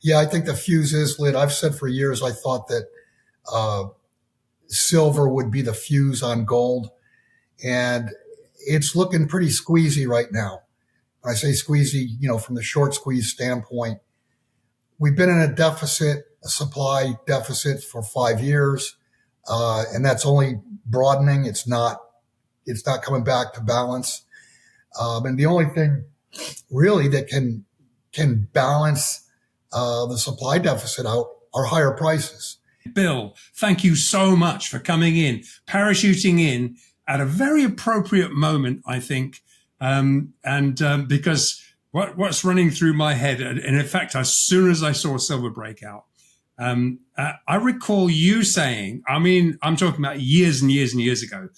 Yeah, I think the fuse is lit. I've said for years I thought that uh, silver would be the fuse on gold, and it's looking pretty squeezy right now. When I say squeezy, from the short squeeze standpoint, we've been in a supply deficit for 5 years, and that's only broadening. It's not coming back to balance. And the only thing really that can balance the supply deficit out are higher prices. Bill, thank you so much for coming in, parachuting in at a very appropriate moment, I think. Because what's running through my head, and in fact, as soon as I saw silver breakout, I recall you saying, I'm talking about years and years and years ago,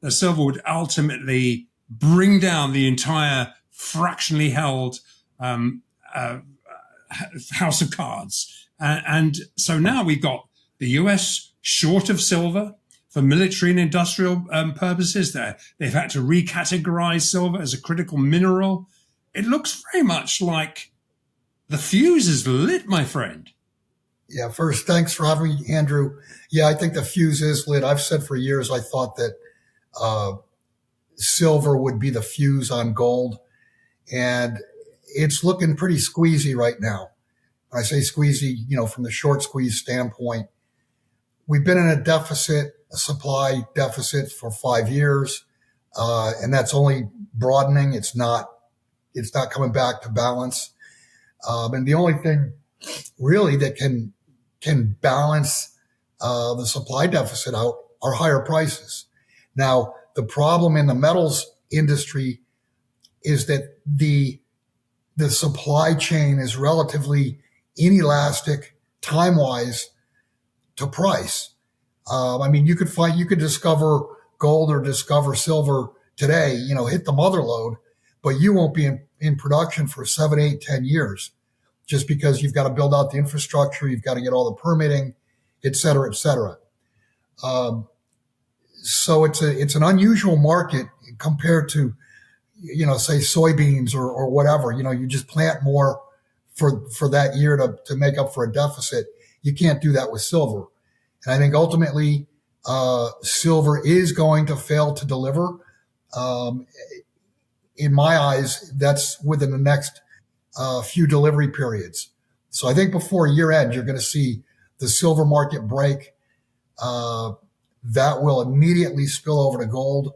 that silver would ultimately bring down the entire fractionally held house of cards. And so now we've got the US short of silver for military and industrial purposes. They've had to recategorize silver as a critical mineral. It looks very much like the fuse is lit, my friend. Yeah, first, thanks for having me, Andrew. Yeah, I think the fuse is lit. I've said for years I thought that silver would be the fuse on gold, and it's looking pretty squeezy right now. When I say squeezy, from the short squeeze standpoint, we've been in a supply deficit for 5 years, and that's only broadening. It's not coming back to balance. And the only thing really that can balance the supply deficit out are higher prices. Now, the problem in the metals industry is that the supply chain is relatively inelastic time-wise to price. You could discover gold or discover silver today, hit the mother lode, but you won't be in production for 7, 8, 10 years just because you've got to build out the infrastructure. You've got to get all the permitting, et cetera, et cetera. So it's an unusual market compared to, say soybeans or whatever. You just plant more for that year to make up for a deficit. You can't do that with silver. And I think ultimately, silver is going to fail to deliver. In my eyes, that's within the next few delivery periods. So I think before year end, you're going to see the silver market break. That will immediately spill over to gold.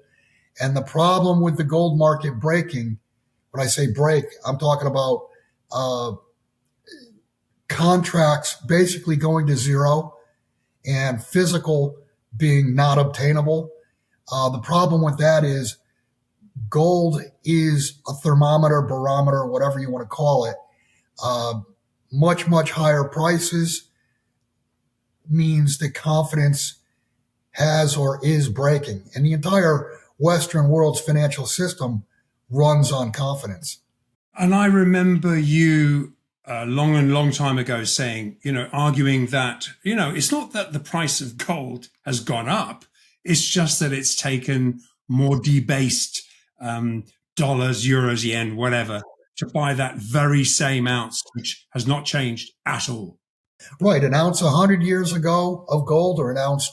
And the problem with the gold market breaking, when I say break, I'm talking about contracts basically going to zero and physical being not obtainable. The problem with that is gold is a thermometer, barometer, whatever you want to call it. Much, much higher prices means that confidence has or is breaking. And the entire Western world's financial system runs on confidence. And I remember you long time ago saying, arguing that, it's not that the price of gold has gone up. It's just that it's taken more debased dollars, euros, yen, whatever, to buy that very same ounce, which has not changed at all. Right. An ounce 100 years ago of gold or an ounce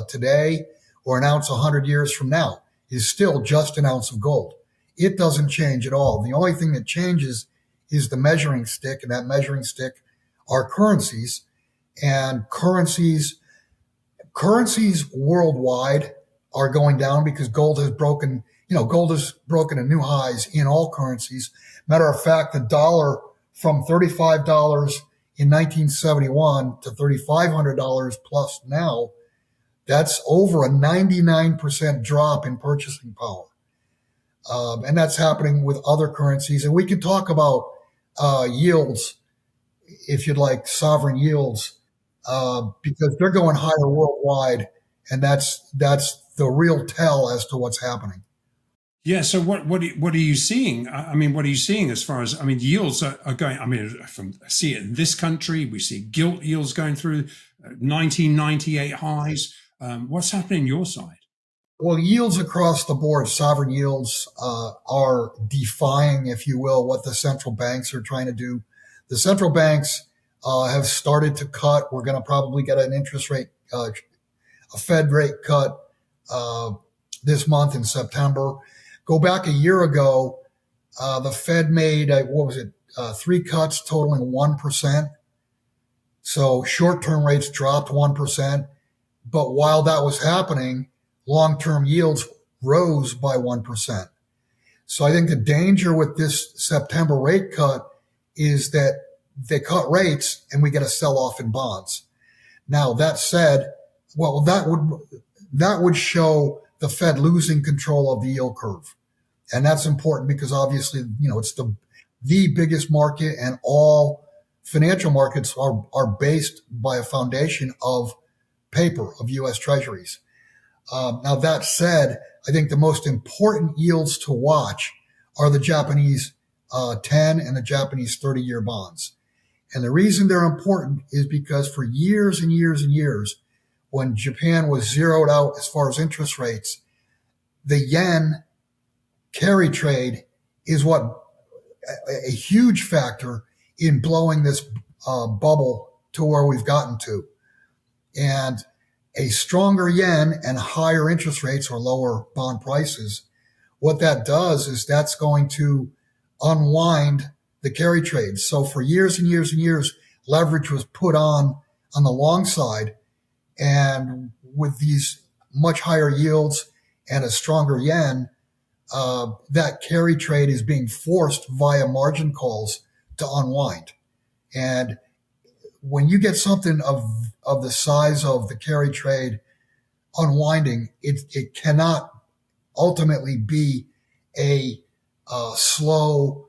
today or an ounce 100 years from now is still just an ounce of gold. It doesn't change at all. The only thing that changes is the measuring stick, and that measuring stick are currencies. And currencies worldwide are going down because gold has broken a new highs in all currencies. Matter of fact, the dollar from $35 in 1971 to $3,500 plus now, that's over a 99% drop in purchasing power. And that's happening with other currencies. And we can talk about yields, if you'd like, sovereign yields, because they're going higher worldwide. And that's the real tell as to what's happening. Yeah. So what are you seeing? What are you seeing as far as, yields are going, see it in this country, we see gilt yields going through 1998 highs. What's happening on your side? Well, yields across the board, sovereign yields, are defying, if you will, what the central banks are trying to do. The central banks have started to cut. We're going to probably get an interest rate, a Fed rate cut this month in September. Go back a year ago, the Fed made, 3 cuts totaling 1%. So short-term rates dropped 1%. But while that was happening, long-term yields rose by 1%. So I think the danger with this September rate cut is that they cut rates and we get a sell-off in bonds. Now, that said, well, that would show the Fed losing control of the yield curve. And that's important because obviously, it's the biggest market, and all financial markets are based by a foundation of paper, of U.S. Treasuries. Now, that said, I think the most important yields to watch are the Japanese 10 and the Japanese 30-year bonds. And the reason they're important is because for years and years and years, when Japan was zeroed out as far as interest rates, the yen carry trade is what a huge factor in blowing this bubble to where we've gotten to. And a stronger yen and higher interest rates or lower bond prices, what that does is that's going to unwind the carry trade. So for years and years and years, leverage was put on the long side. And with these much higher yields and a stronger yen, that carry trade is being forced via margin calls to unwind. And when you get something of the size of the carry trade unwinding, it cannot ultimately be a slow,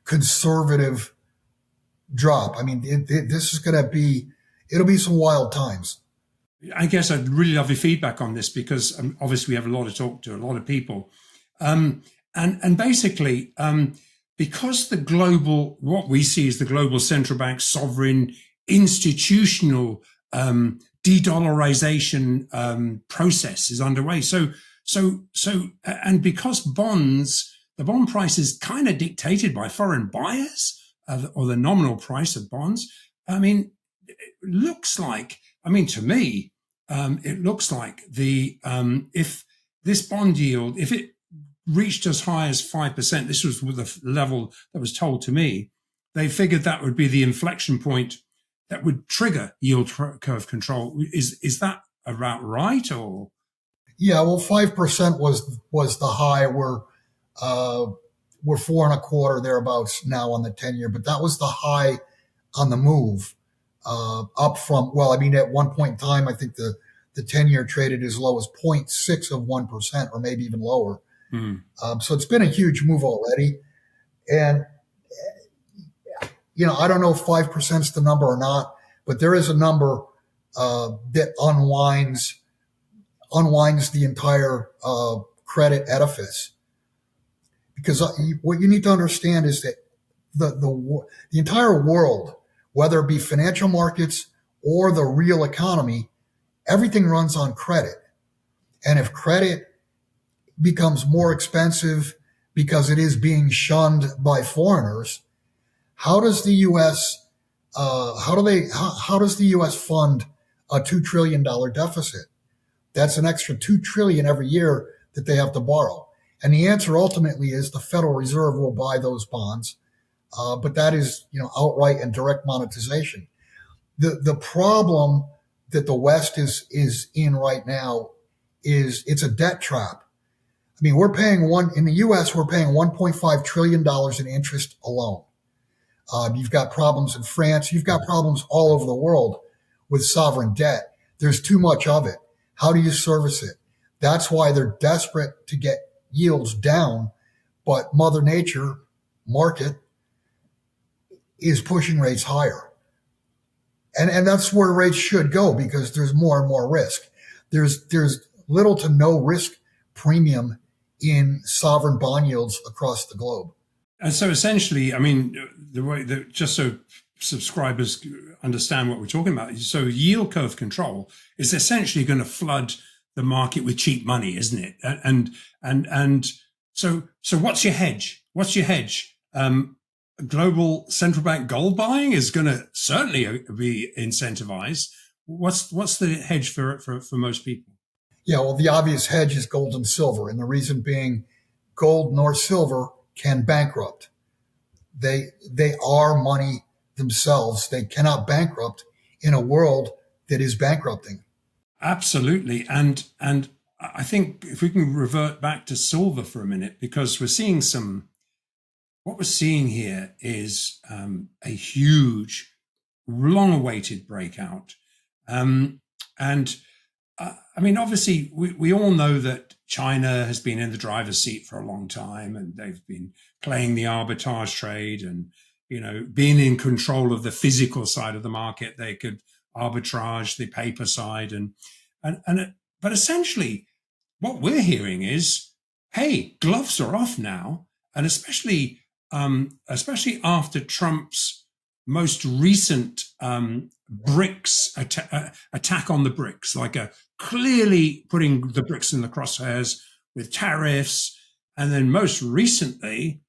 conservative drop. I mean, this is going to be, it'll be some wild times. I guess I'd really love your feedback on this because obviously we have a lot to talk to, a lot of people. And basically, because what we see is the global central bank sovereign institutional de-dollarization process is underway. And because the bond price is kind of dictated by foreign buyers or the nominal price of bonds. I mean, it looks like, to me, it looks like if this bond yield, if it reached as high as 5%, this was the level that was told to me, they figured that would be the inflection point that would trigger yield curve control. Is that about right? Or yeah, well, 5% was the high. We're 4.25 thereabouts now on the 10-year, but that was the high on the move. Up from, at one point in time, I think the 10-year traded as low as 0.6 of 1%, or maybe even lower. So it's been a huge move already. And, I don't know if 5% is the number or not, but there is a number that unwinds the entire credit edifice. Because what you need to understand is that the entire world, whether it be financial markets or the real economy, everything runs on credit. And if credit becomes more expensive because it is being shunned by foreigners, how does the U.S. How does the U.S. fund a $2 trillion deficit? That's an extra $2 trillion every year that they have to borrow. And the answer ultimately is the Federal Reserve will buy those bonds. But that is, outright and direct monetization. The problem that the West is in right now is it's a debt trap. I mean, in the U.S., we're paying $1.5 trillion in interest alone. You've got problems in France. You've got problems all over the world with sovereign debt. There's too much of it. How do you service it? That's why they're desperate to get yields down. But Mother Nature, market, is pushing rates higher. And that's where rates should go because there's more and more risk. There's little to no risk premium in sovereign bond yields across the globe. And so essentially, the way that just so subscribers understand what we're talking about, so yield curve control is essentially going to flood the market with cheap money, isn't it? And so what's your hedge? global central bank gold buying is going to certainly be incentivized. What's the hedge for most people? Yeah, well, the obvious hedge is gold and silver. And the reason being gold nor silver can bankrupt. They are money themselves. They cannot bankrupt in a world that is bankrupting. Absolutely. And I think if we can revert back to silver for a minute, because what we're seeing here is a huge, long-awaited breakout. I mean, obviously, we all know that China has been in the driver's seat for a long time, and they've been playing the arbitrage trade and, being in control of the physical side of the market. They could arbitrage the paper side. But essentially, what we're hearing is, hey, gloves are off now. And especially after Trump's most recent BRICS attack on the BRICS, like clearly putting the BRICS in the crosshairs with tariffs, and then most recently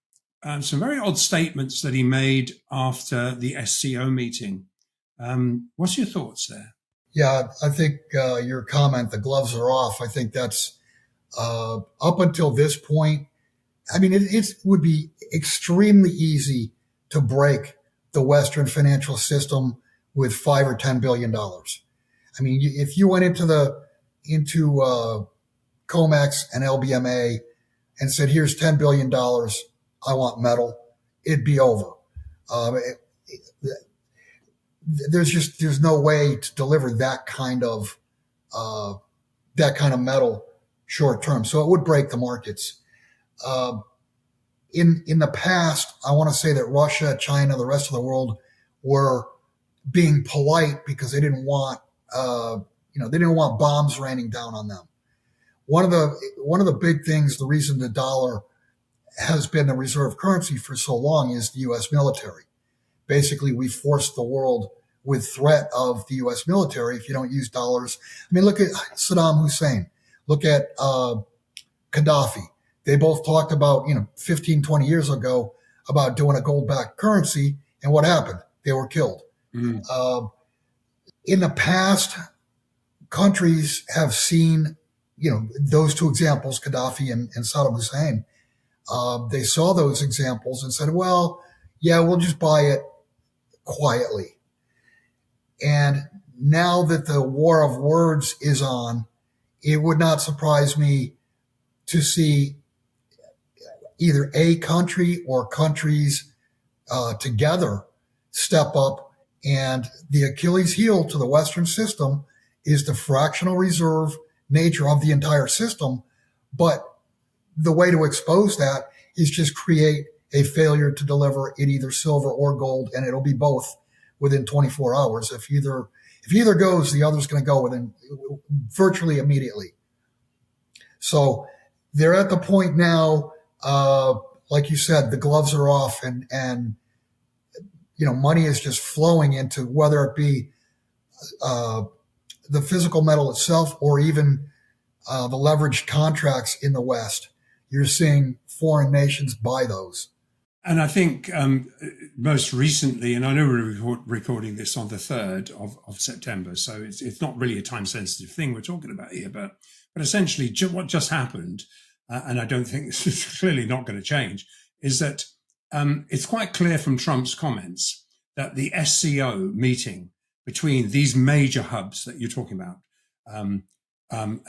some very odd statements that he made after the SCO meeting. What's your thoughts there? Yeah, I think your comment, the gloves are off. I think that's up until this point. I mean, it would be extremely easy to break the Western financial system with $5 or $10 billion. I mean, if you went into COMEX and LBMA and said, "Here's $10 billion, I want metal," it'd be over. There's no way to deliver that kind of metal short term. So it would break the markets. In the past, I want to say that Russia, China, the rest of the world were being polite because they didn't want bombs raining down on them. One of the big things, the reason the dollar has been the reserve currency for so long is the U.S. military. Basically, we forced the world with threat of the U.S. military. If you don't use dollars, I mean, look at Saddam Hussein. Look at Gaddafi. They both talked about, 15, 20 years ago about doing a gold-backed currency. And what happened? They were killed. In the past, countries have seen, those two examples, Gaddafi and Saddam Hussein. They saw those examples and said, well, yeah, we'll just buy it quietly. And now that the war of words is on, it would not surprise me to see either a country or countries together step up. And the Achilles heel to the Western system is the fractional reserve nature of the entire system. But the way to expose that is just create a failure to deliver in either silver or gold, and it'll be both within 24 hours. If either goes, the other's going to go within virtually immediately. So they're at the point now, like you said, the gloves are off, and money is just flowing into, whether it be the physical metal itself or even the leveraged contracts in the West. You're seeing foreign nations buy those. And I think most recently, and I know we're recording this on the 3rd of September, so it's not really a time-sensitive thing we're talking about here, but essentially what just happened, and I don't think this is clearly not going to change, is that it's quite clear from Trump's comments that the SCO meeting between these major hubs that you're talking about, and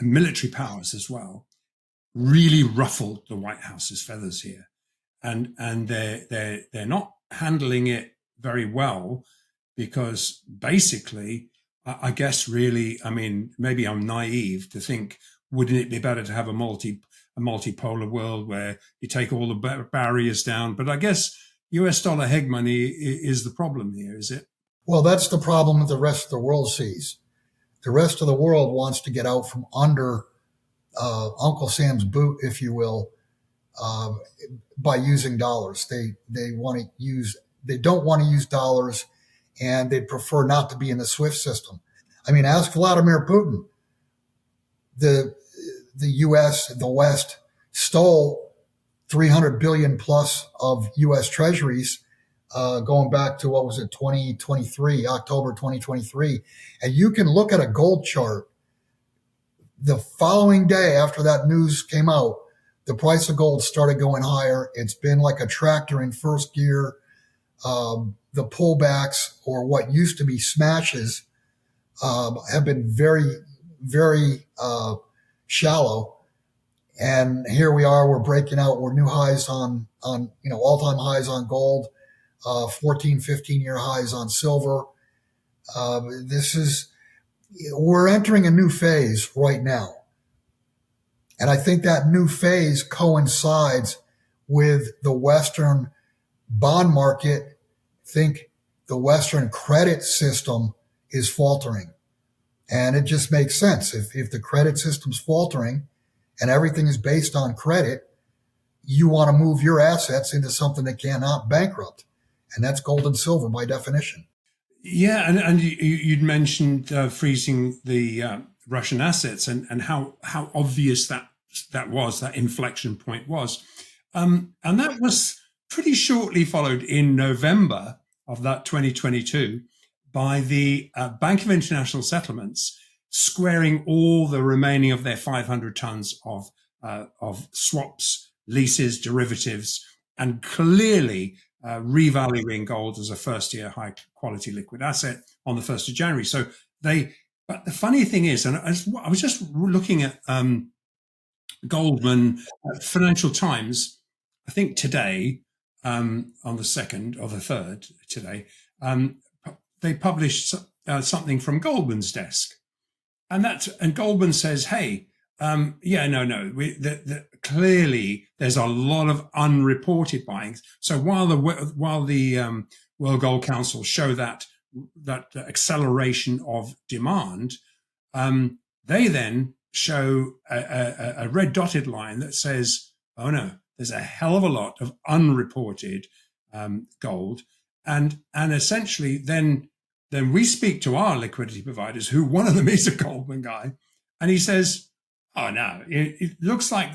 military powers as well, really ruffled the White House's feathers here. And they're not handling it very well, because basically, I guess really, I mean, maybe I'm naive to think, wouldn't it be better to have a multipolar world where you take all the barriers down? But I guess US dollar hegemony is the problem here, is it? Well, that's the problem that the rest of the world sees. The rest of the world wants to get out from under Uncle Sam's boot, if you will, by using dollars. They don't want to use dollars, and they'd prefer not to be in the SWIFT system. I mean, ask Vladimir Putin. The U.S., the West, stole 300 billion plus of U.S. treasuries going back to, what was it, 2023, October 2023. And you can look at a gold chart. The following day after that news came out, the price of gold started going higher. It's been like a tractor in first gear. The pullbacks, or what used to be smashes, have been very, very shallow. And here we are, we're breaking out, we're new highs on all-time highs on gold, 14, 15-year highs on silver. We're entering a new phase right now. And I think that new phase coincides with the Western bond market. Think the Western credit system is faltering. And it just makes sense. If the credit system's faltering and everything is based on credit, you want to move your assets into something that cannot bankrupt. And that's gold and silver by definition. Yeah, and you'd mentioned freezing the Russian assets and how obvious that inflection point was. And that was pretty shortly followed in November of that 2022 by the Bank of International Settlements squaring all the remaining of their 500 tons of swaps, leases, derivatives, and clearly revaluing gold as a first-year high-quality liquid asset on the 1st of January. But the funny thing is, and I was just looking at Goldman, Financial Times, I think today, on the 2nd or the 3rd today, they published something from Goldman's desk. And Goldman says, hey, clearly there's a lot of unreported buying. So while the World Gold Council show that acceleration of demand, they then show a red dotted line that says, oh no, there's a hell of a lot of unreported gold. And essentially then we speak to our liquidity providers, who one of them is a Goldman guy, and he says, oh no, it looks like,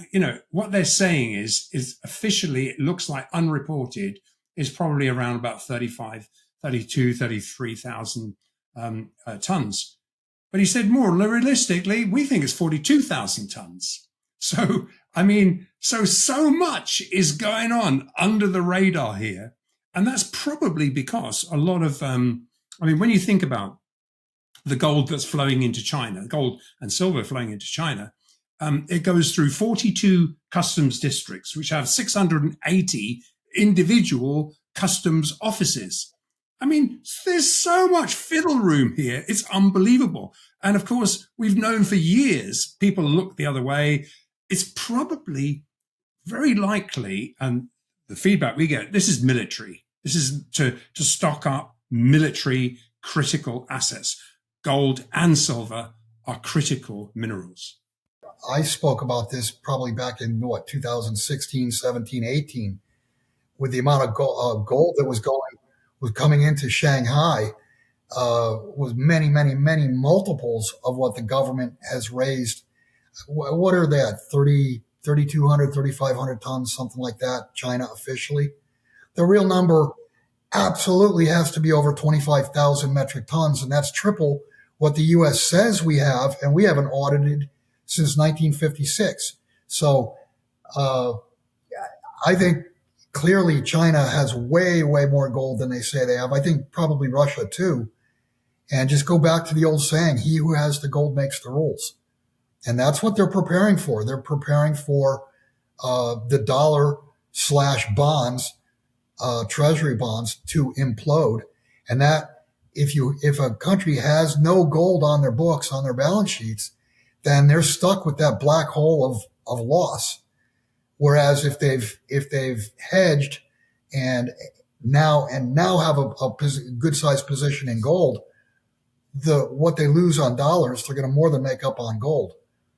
what they're saying is officially, it looks like unreported is probably around about 33,000 tons. But he said, more realistically, we think it's 42,000 tons. So, so much is going on under the radar here. And that's probably because a lot of, when you think about the gold that's flowing into China, gold and silver flowing into China, it goes through 42 customs districts, which have 680 individual customs offices. There's so much fiddle room here. It's unbelievable. And of course, we've known for years, people look the other way. It's probably very likely, and the feedback we get, this is military. This is to stock up military critical assets. Gold and silver are critical minerals. I spoke about this probably back in 2016, 17, 18, with the amount of gold that was coming into Shanghai, was many, many, many multiples of what the government has raised. What are they at? 3,200, 3,500 tons, something like that, China officially. The real number absolutely has to be over 25,000 metric tons, and that's triple what the U.S. says we have, and we haven't audited since 1956. So I think clearly China has way, way more gold than they say they have. I think probably Russia too. And just go back to the old saying, he who has the gold makes the rules. And that's what they're preparing for. They're preparing for the dollar/bonds, treasury bonds, to implode. And that if a country has no gold on their books, on their balance sheets, then they're stuck with that black hole of loss. Whereas if they've hedged and now have a good sized position in gold, what they lose on dollars, they're going to more than make up on gold.